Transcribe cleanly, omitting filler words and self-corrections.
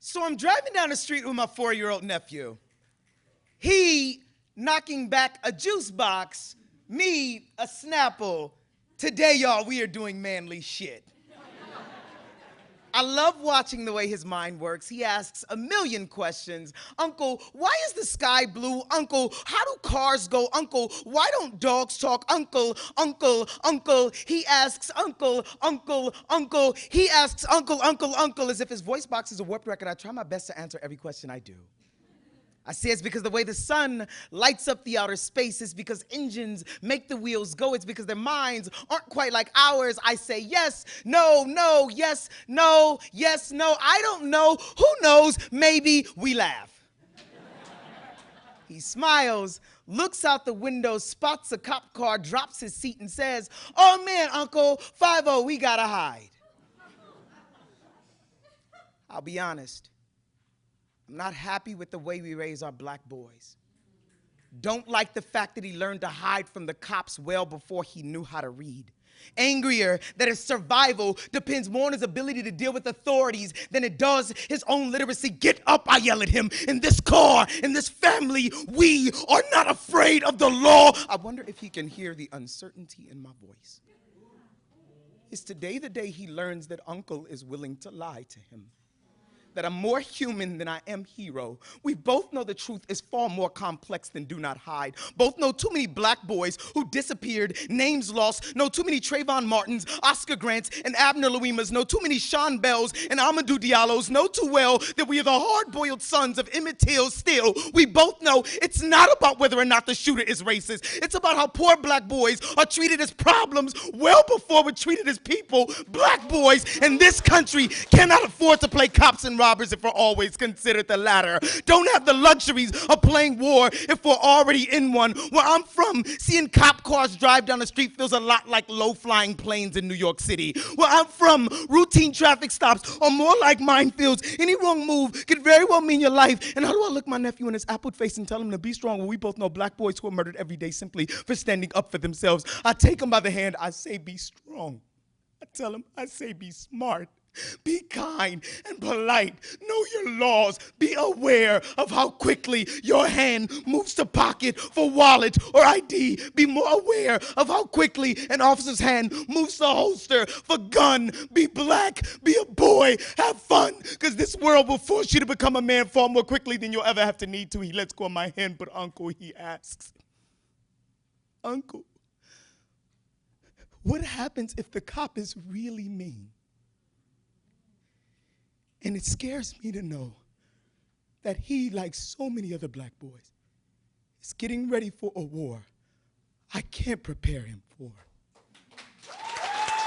So I'm driving down the street with my 4-year-old nephew. He knocking back a juice box, me a Snapple. Today, y'all, we are doing manly shit. I love watching the way his mind works. He asks a million questions. Uncle, why is the sky blue? Uncle, how do cars go? Uncle, why don't dogs talk? Uncle, uncle, uncle. He asks uncle, uncle, uncle. He asks uncle, uncle, uncle, as if his voice box is a warped record. I try my best to answer every question I do. I say it's because the way the sun lights up the outer space is because engines make the wheels go. It's because their minds aren't quite like ours. I say yes, no, no, yes, no, yes, no. I don't know. Who knows? Maybe. We laugh. He smiles, looks out the window, spots a cop car, drops his seat and says, "Oh man, Uncle, 5-0, we gotta hide." I'll be honest. I'm not happy with the way we raise our black boys. Don't like the fact that he learned to hide from the cops well before he knew how to read. Angrier that his survival depends more on his ability to deal with authorities than it does his own literacy. Get up, I yell at him. In this car, in this family, we are not afraid of the law. I wonder if he can hear the uncertainty in my voice. Is today the day he learns that Uncle is willing to lie to him? That I'm more human than I am hero. We both know the truth is far more complex than do not hide. Both know too many black boys who disappeared, names lost, know too many Trayvon Martins, Oscar Grants, and Abner Louimas, know too many Sean Bells and Amadou Diallos, know too well that we are the hard-boiled sons of Emmett Till. Still, we both know it's not about whether or not the shooter is racist. It's about how poor black boys are treated as problems well before we're treated as people. Black boys in this country cannot afford to play cops and robbers if we're always considered the latter. Don't have the luxuries of playing war if we're already in one. Where I'm from, seeing cop cars drive down the street feels a lot like low-flying planes in New York City. Where I'm from, routine traffic stops are more like minefields. Any wrong move could very well mean your life. And how do I look my nephew in his apple face and tell him to be strong when we both know black boys who are murdered every day simply for standing up for themselves? I take him by the hand, I say be strong. I tell him, I say be smart. Be kind and polite. Know your laws. Be aware of how quickly your hand moves to pocket for wallet or ID. Be more aware of how quickly an officer's hand moves to holster for gun. Be black. Be a boy. Have fun. Because this world will force you to become a man far more quickly than you'll ever have to need to. He lets go of my hand, but Uncle, he asks, Uncle, what happens if the cop is really mean? And it scares me to know that he, like so many other black boys, is getting ready for a war I can't prepare him for.